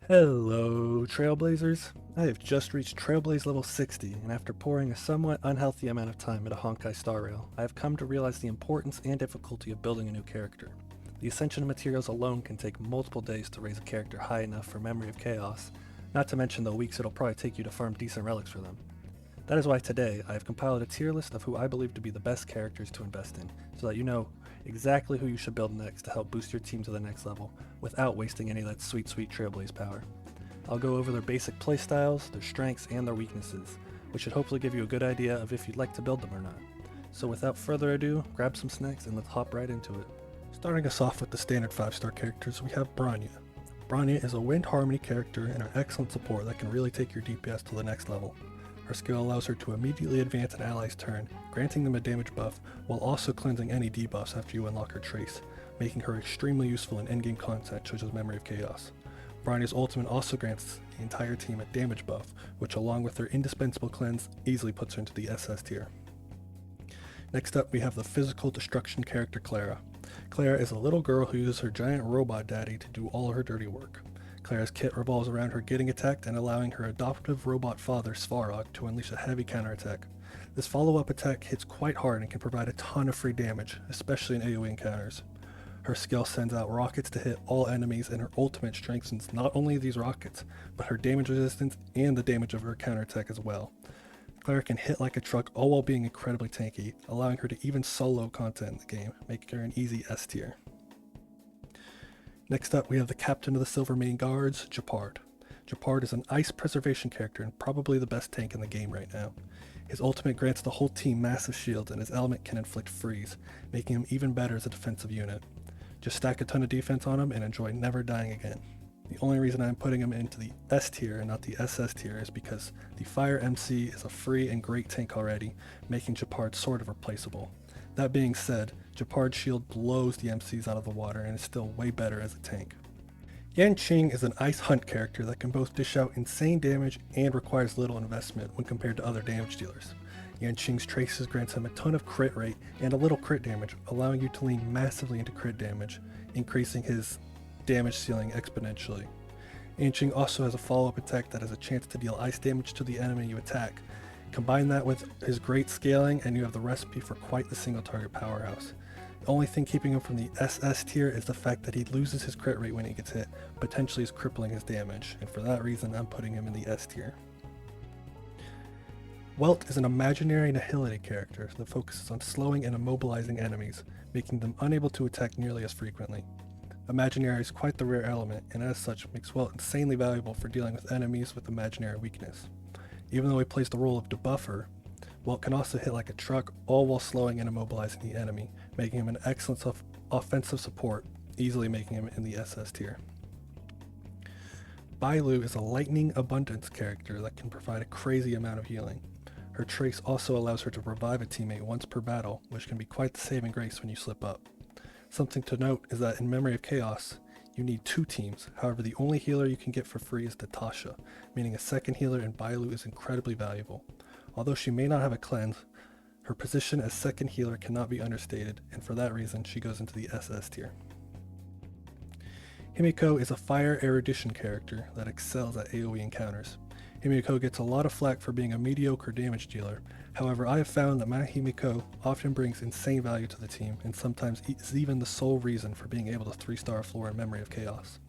Hello, Trailblazers. I have just reached Trailblaze level 60, and after pouring a somewhat unhealthy amount of time into Honkai Star Rail, I have come to realize the importance and difficulty of building a new character. The ascension materials alone can take multiple days to raise a character high enough for Memory of Chaos, not to mention the weeks it'll probably take you to farm decent relics for them. That is why today I have compiled a tier list of who I believe to be the best characters to invest in, so that you know exactly who you should build next to help boost your team to the next level, without wasting any of that sweet Trailblaze power. I'll go over their basic playstyles, their strengths, and their weaknesses, which should hopefully give you a good idea of if you'd like to build them or not. So without further ado, grab some snacks and let's hop right into it. Starting us off with the standard 5-star characters, we have Bronya. Bronya is a wind harmony character and an excellent support that can really take your DPS to the next level. Her skill allows her to immediately advance an ally's turn, granting them a damage buff, while also cleansing any debuffs after you unlock her trace, making her extremely useful in endgame content such as Memory of Chaos. Bronya's ultimate also grants the entire team a damage buff, which along with her indispensable cleanse, easily puts her into the SS tier. Next up we have the physical destruction character Clara. Clara is a little girl who uses her giant robot daddy to do all her dirty work. Clara's kit revolves around her getting attacked and allowing her adoptive robot father Svarog to unleash a heavy counterattack. This follow-up attack hits quite hard and can provide a ton of free damage, especially in AoE encounters. Her skill sends out rockets to hit all enemies, and her ultimate strengthens not only these rockets, but her damage resistance and the damage of her counterattack as well. Clara can hit like a truck all while being incredibly tanky, allowing her to even solo content in the game, making her an easy S tier. Next up, we have the captain of the Silver Main Guards, Gepard. Gepard is an ice preservation character and probably the best tank in the game right now. His ultimate grants the whole team massive shields, and his element can inflict freeze, making him even better as a defensive unit. Just stack a ton of defense on him and enjoy never dying again. The only reason I'm putting him into the S tier and not the SS tier is because the Fire MC is a free and great tank already, making Gepard sort of replaceable. That being said, Gepard's shield blows the MCs out of the water and is still way better as a tank. Yanqing is an ice hunt character that can both dish out insane damage and requires little investment when compared to other damage dealers. Yanqing's traces grants him a ton of crit rate and a little crit damage, allowing you to lean massively into crit damage, increasing his damage ceiling exponentially. Yanqing also has a follow-up attack that has a chance to deal ice damage to the enemy you attack. Combine that with his great scaling and you have the recipe for quite the single target powerhouse. The only thing keeping him from the SS tier is the fact that he loses his crit rate when he gets hit, potentially is crippling his damage, and for that reason I'm putting him in the S tier. Welt is an imaginary Nihility character that focuses on slowing and immobilizing enemies, making them unable to attack nearly as frequently. Imaginary is quite the rare element, and as such makes Welt insanely valuable for dealing with enemies with imaginary weakness. Even though he plays the role of debuffer, Welt can also hit like a truck, all while slowing and immobilizing the enemy, making him an excellent offensive support, easily making him in the SS tier. Bailu is a lightning abundance character that can provide a crazy amount of healing. Her trace also allows her to revive a teammate once per battle, which can be quite the saving grace when you slip up. Something to note is that in Memory of Chaos, you need 2 teams, however the only healer you can get for free is Natasha, meaning a second healer in Bailu is incredibly valuable. Although she may not have a cleanse, her position as second healer cannot be understated, and for that reason she goes into the SS tier. Himiko is a fire erudition character that excels at AoE encounters. Himiko gets a lot of flack for being a mediocre damage dealer, however I have found that my Himiko often brings insane value to the team and sometimes is even the sole reason for being able to 3-star floor in Memory of Chaos.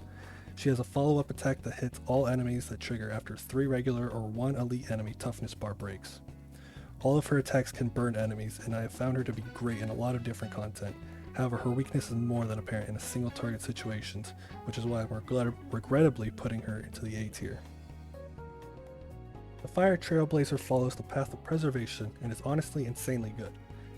She has a follow-up attack that hits all enemies that trigger after 3 regular or 1 elite enemy toughness bar breaks. All of her attacks can burn enemies, and I have found her to be great in a lot of different content. However, her weakness is more than apparent in a single target situations, which is why I'm regrettably putting her into the A tier. The Fire Trailblazer follows the path of preservation and is honestly insanely good.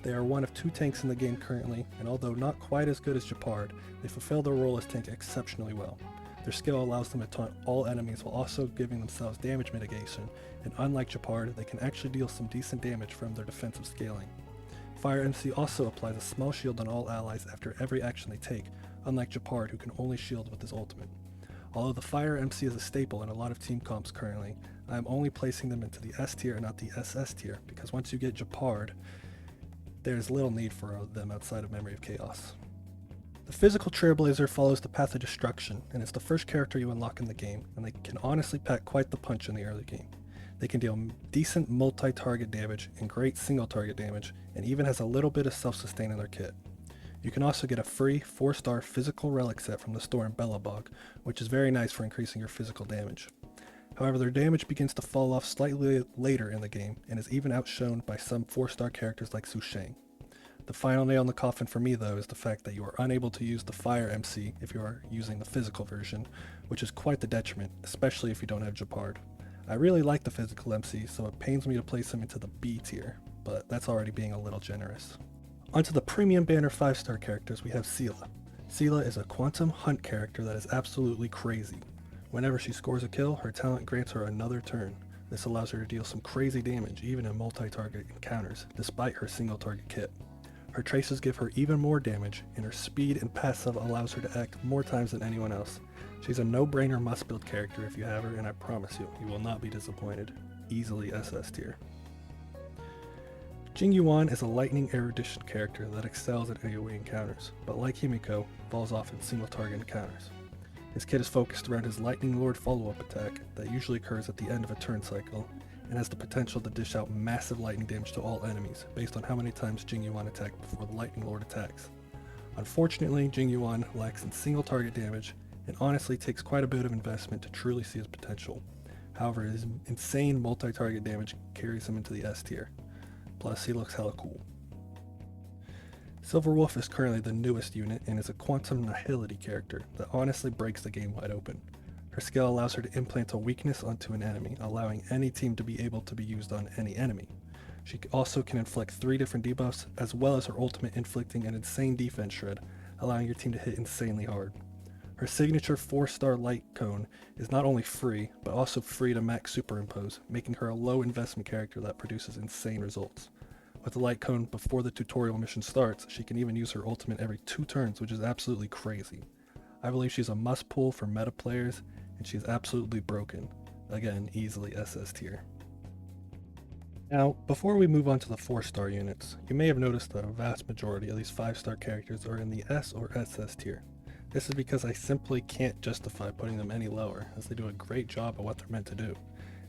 They are one of 2 tanks in the game currently, and although not quite as good as Gepard, they fulfill their role as tank exceptionally well. Their skill allows them to taunt all enemies while also giving themselves damage mitigation, and unlike Gepard, they can actually deal some decent damage from their defensive scaling. Fire MC also applies a small shield on all allies after every action they take, unlike Gepard who can only shield with his ultimate. Although the Fire MC is a staple in a lot of team comps currently, I am only placing them into the S tier and not the SS tier, because once you get Gepard, there is little need for them outside of Memory of Chaos. The physical Trailblazer follows the path of destruction, and is the first character you unlock in the game, and they can honestly pack quite the punch in the early game. They can deal decent multi-target damage and great single-target damage, and even has a little bit of self-sustain in their kit. You can also get a free 4-star physical relic set from the store in Bellabog, which is very nice for increasing your physical damage. However, their damage begins to fall off slightly later in the game, and is even outshone by some 4-star characters like Su Sheng. The final nail in the coffin for me though is the fact that you are unable to use the Fire MC if you are using the physical version, which is quite the detriment, especially if you don't have Japard. I really like the physical MC, so it pains me to place him into the B tier, but that's already being a little generous. Onto the premium banner 5-star characters, we have Seela. Seela is a quantum hunt character that is absolutely crazy. Whenever she scores a kill, her talent grants her another turn. This allows her to deal some crazy damage even in multi-target encounters, despite her single target kit. Her traces give her even more damage, and her speed and passive allows her to act more times than anyone else. She's a no-brainer must-build character if you have her, and I promise you, you will not be disappointed. Easily SS tier. Jing Yuan is a lightning erudition character that excels at AoE encounters, but like Himiko, falls off in single-target encounters. His kit is focused around his Lightning Lord follow-up attack that usually occurs at the end of a turn cycle, and has the potential to dish out massive lightning damage to all enemies, based on how many times Jing Yuan attacked before the Lightning Lord attacks. Unfortunately, Jing Yuan lacks in single target damage, and honestly takes quite a bit of investment to truly see his potential. However, his insane multi-target damage carries him into the S tier. Plus, he looks hella cool. Silver Wolf is currently the newest unit, and is a quantum nihility character that honestly breaks the game wide open. Her skill allows her to implant a weakness onto an enemy, allowing any team to be able to be used on any enemy. She also can inflict 3 different debuffs, as well as her ultimate inflicting an insane defense shred, allowing your team to hit insanely hard. Her signature 4-star light cone is not only free, but also free to max superimpose, making her a low investment character that produces insane results. With the light cone before the tutorial mission starts, she can even use her ultimate every 2 turns, which is absolutely crazy. I believe she's a must pull for meta players, and she's absolutely broken. Again, easily SS tier. Now, before we move on to the 4-star units, you may have noticed that a vast majority of these 5-star characters are in the S or SS tier. This is because I simply can't justify putting them any lower, as they do a great job at what they're meant to do.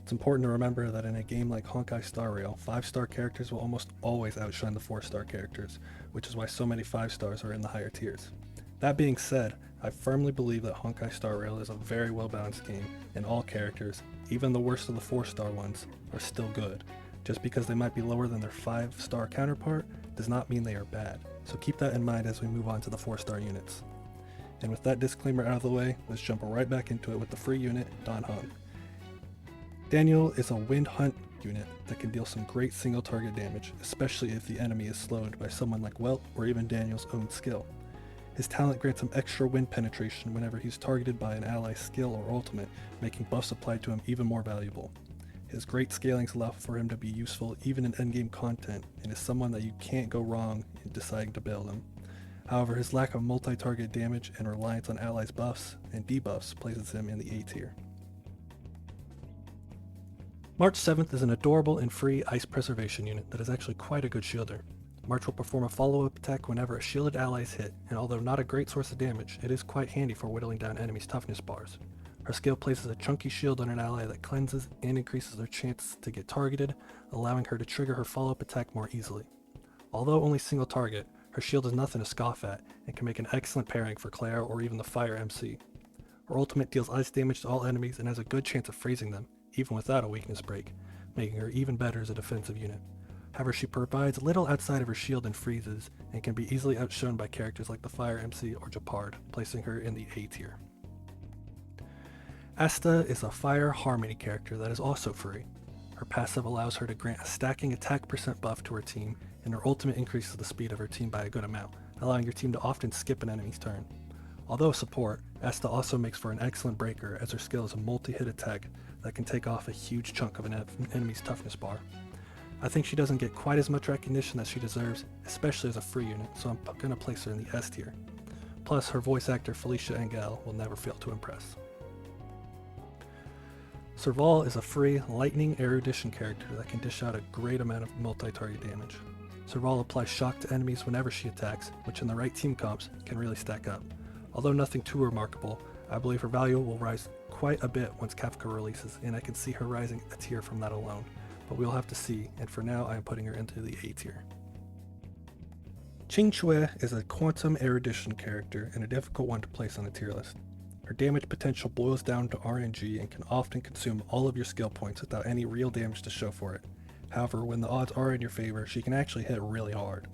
It's important to remember that in a game like Honkai Star Rail, 5-star characters will almost always outshine the 4-star characters, which is why so many 5-stars are in the higher tiers. That being said, I firmly believe that Honkai Star Rail is a very well balanced game, and all characters, even the worst of the 4-star ones, are still good. Just because they might be lower than their 5-star counterpart does not mean they are bad, so keep that in mind as we move on to the 4-star units. And with that disclaimer out of the way, let's jump right back into it with the free unit, Dan Heng. Daniel is a wind hunt unit that can deal some great single target damage, especially if the enemy is slowed by someone like Welt or even Daniel's own skill. His talent grants him extra wind penetration whenever he's targeted by an ally's skill or ultimate, making buffs applied to him even more valuable. His great scalings allow for him to be useful even in endgame content, and is someone that you can't go wrong in deciding to build him. However, his lack of multi-target damage and reliance on allies' buffs and debuffs places him in the A tier. March 7th is an adorable and free ice preservation unit that is actually quite a good shielder. March will perform a follow-up attack whenever a shielded ally is hit, and although not a great source of damage, it is quite handy for whittling down enemies' toughness bars. Her skill places a chunky shield on an ally that cleanses and increases their chance to get targeted, allowing her to trigger her follow-up attack more easily. Although only single target, her shield is nothing to scoff at, and can make an excellent pairing for Claire or even the Fire MC. Her ultimate deals ice damage to all enemies and has a good chance of freezing them, even without a weakness break, making her even better as a defensive unit. However, she provides little outside of her shield and freezes, and can be easily outshone by characters like the Fire MC or Japard, placing her in the A tier. Asta is a Fire Harmony character that is also free. Her passive allows her to grant a stacking attack % buff to her team, and her ultimate increases the speed of her team by a good amount, allowing your team to often skip an enemy's turn. Although a support, Asta also makes for an excellent breaker, as her skill is a multi-hit attack that can take off a huge chunk of an enemy's toughness bar. I think she doesn't get quite as much recognition as she deserves, especially as a free unit, so I'm going to place her in the S tier. Plus, her voice actor Felicia Engel will never fail to impress. Serval is a free lightning erudition character that can dish out a great amount of multi-target damage. Serval applies shock to enemies whenever she attacks, which in the right team comps can really stack up. Although nothing too remarkable, I believe her value will rise quite a bit once Kafka releases, and I can see her rising a tier from that alone, but we'll have to see, and for now I am putting her into the A tier. Qing Shui is a quantum erudition character and a difficult one to place on a tier list. Her damage potential boils down to RNG and can often consume all of your skill points without any real damage to show for it. However, when the odds are in your favor, she can actually hit really hard.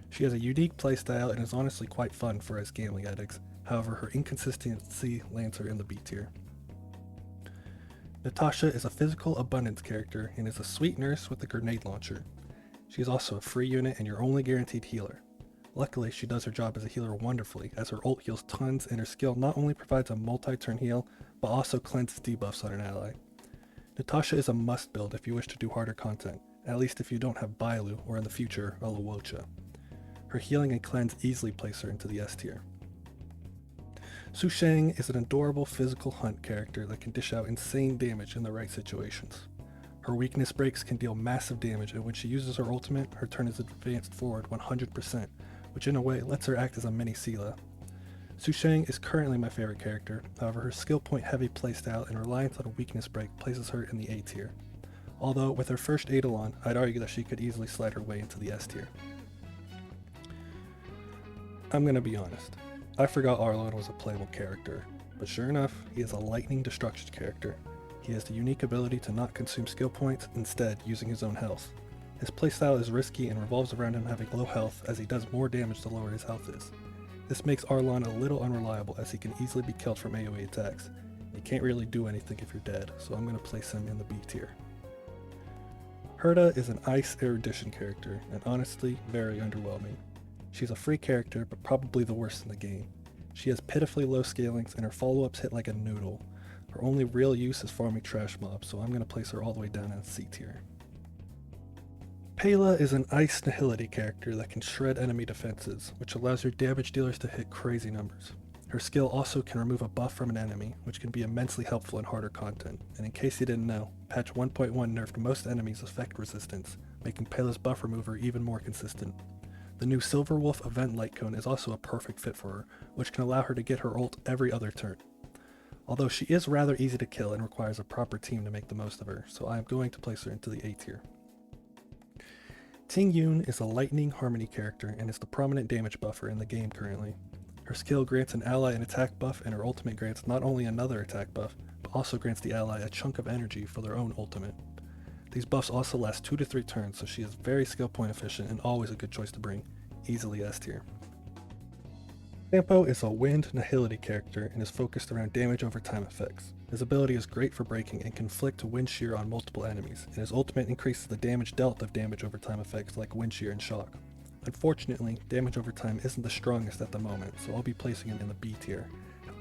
She has a unique playstyle and is honestly quite fun for as gambling addicts. However, her inconsistency lands her in the B tier. Natasha is a physical abundance character and is a sweet nurse with a grenade launcher. She is also a free unit and your only guaranteed healer. Luckily, she does her job as a healer wonderfully, as her ult heals tons and her skill not only provides a multi-turn heal, but also cleanses debuffs on an ally. Natasha is a must build if you wish to do harder content, at least if you don't have Bailu or in the future a Luocha. Her healing and cleanse easily place her into the S tier. Su Shang is an adorable physical hunt character that can dish out insane damage in the right situations. Her weakness breaks can deal massive damage, and when she uses her ultimate, her turn is advanced forward 100%, which in a way lets her act as a mini Seela. Su Shang is currently my favorite character, however her skill point heavy playstyle and reliance on a weakness break places her in the A tier. Although with her first Eidolon, I'd argue that she could easily slide her way into the S tier. I'm gonna be honest, I forgot Arlon was a playable character, but sure enough, he is a lightning destruction character. He has the unique ability to not consume skill points, instead using his own health. His playstyle is risky and revolves around him having low health, as he does more damage the lower his health is. This makes Arlon a little unreliable, as he can easily be killed from AoE attacks. You can't really do anything if you're dead, so I'm going to place him in the B tier. Herta is an ice erudition character, and honestly, very underwhelming. She's a free character, but probably the worst in the game. She has pitifully low scalings, and her follow-ups hit like a noodle. Her only real use is farming trash mobs, so I'm going to place her all the way down in C tier. Pela is an ice nihility character that can shred enemy defenses, which allows your damage dealers to hit crazy numbers. Her skill also can remove a buff from an enemy, which can be immensely helpful in harder content, and in case you didn't know, patch 1.1 nerfed most enemies' effect resistance, making Pela's buff remover even more consistent. The new Silver Wolf event light cone is also a perfect fit for her, which can allow her to get her ult every other turn. Although she is rather easy to kill and requires a proper team to make the most of her, so I am going to place her into the A tier. Ting Yun is a lightning harmony character and is the prominent damage buffer in the game currently. Her skill grants an ally an attack buff, and her ultimate grants not only another attack buff, but also grants the ally a chunk of energy for their own ultimate. These buffs also last 2 to 3 turns, so she is very skill point efficient and always a good choice to bring, easily S tier. Sampo is a wind nihility character and is focused around damage over time effects. His ability is great for breaking and can inflict wind shear on multiple enemies, and his ultimate increases the damage dealt of damage over time effects like wind shear and shock. Unfortunately, damage over time isn't the strongest at the moment, so I'll be placing him in the B tier.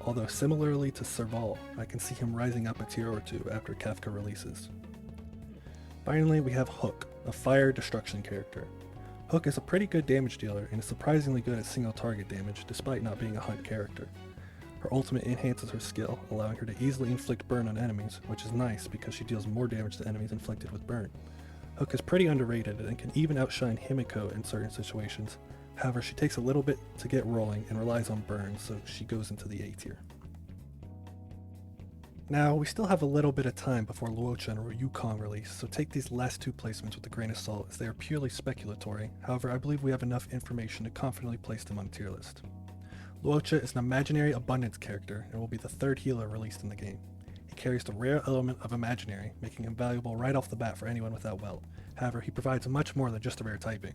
Although similarly to Serval, I can see him rising up a tier or two after Kafka releases. Finally, we have Hook, a fire destruction character. Hook is a pretty good damage dealer and is surprisingly good at single target damage despite not being a hunt character. Her ultimate enhances her skill, allowing her to easily inflict burn on enemies, which is nice because she deals more damage to enemies inflicted with burn. Hook is pretty underrated and can even outshine Himiko in certain situations. However, she takes a little bit to get rolling and relies on burn, so she goes into the A tier. Now, we still have a little bit of time before Luocha and Yukong release, so take these last 2 placements with a grain of salt as they are purely speculatory. However, I believe we have enough information to confidently place them on a tier list. Luocha is an imaginary abundance character and will be the 3rd healer released in the game. He carries the rare element of imaginary, making him valuable right off the bat for anyone without Welt. However, he provides much more than just a rare typing.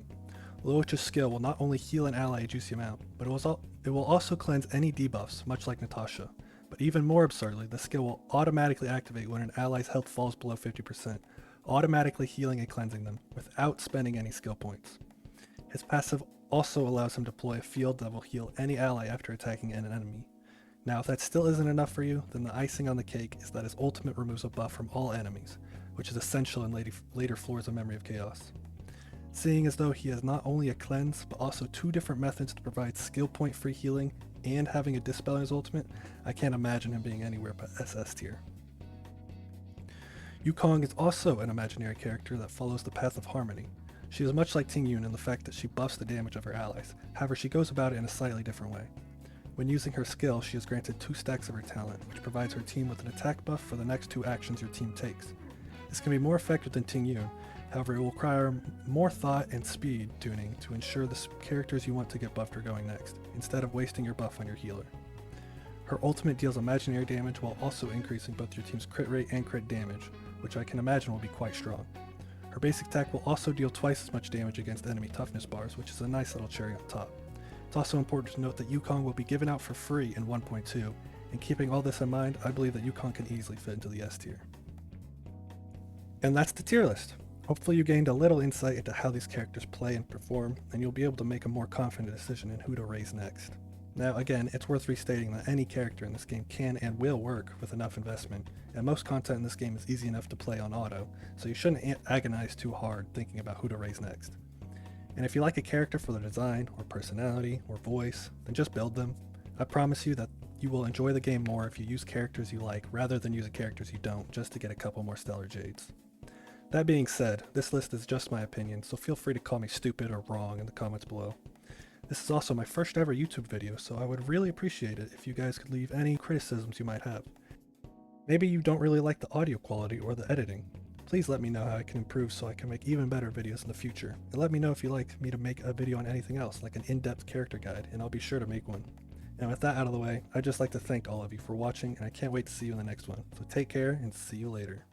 Luocha's skill will not only heal an ally a juicy amount, but it will also cleanse any debuffs, much like Natasha. But even more absurdly, the skill will automatically activate when an ally's health falls below 50%, automatically healing and cleansing them, without spending any skill points. His passive also allows him to deploy a field that will heal any ally after attacking an enemy. Now, if that still isn't enough for you, then the icing on the cake is that his ultimate removes a buff from all enemies, which is essential in later floors of Memory of Chaos. Seeing as though he has not only a cleanse, but also 2 different methods to provide skill point free healing and having a dispel in his ultimate, I can't imagine him being anywhere but SS tier. Yukong is also an imaginary character that follows the path of harmony. She is much like Ting Yun in the fact that she buffs the damage of her allies, however she goes about it in a slightly different way. When using her skill, she is granted 2 stacks of her talent, which provides her team with an attack buff for the next 2 actions your team takes. This can be more effective than Ting Yun, however it will require more thought and speed tuning to ensure the characters you want to get buffed are going next, instead of wasting your buff on your healer. Her ultimate deals imaginary damage while also increasing both your team's crit rate and crit damage, which I can imagine will be quite strong. Her basic attack will also deal twice as much damage against enemy toughness bars, which is a nice little cherry on top. It's also important to note that Yukong will be given out for free in 1.2, and keeping all this in mind, I believe that Yukong can easily fit into the S tier. And that's the tier list. Hopefully you gained a little insight into how these characters play and perform, and you'll be able to make a more confident decision in who to raise next. Now again, it's worth restating that any character in this game can and will work with enough investment, and most content in this game is easy enough to play on auto, so you shouldn't agonize too hard thinking about who to raise next. And if you like a character for their design, or personality, or voice, then just build them. I promise you that you will enjoy the game more if you use characters you like rather than using characters you don't just to get a couple more stellar jades. That being said, this list is just my opinion, so feel free to call me stupid or wrong in the comments below. This is also my first ever YouTube video, so I would really appreciate it if you guys could leave any criticisms you might have. Maybe you don't really like the audio quality or the editing. Please let me know how I can improve so I can make even better videos in the future, and let me know if you'd like me to make a video on anything else, like an in-depth character guide, and I'll be sure to make one. And with that out of the way, I'd just like to thank all of you for watching, and I can't wait to see you in the next one. So take care, and see you later.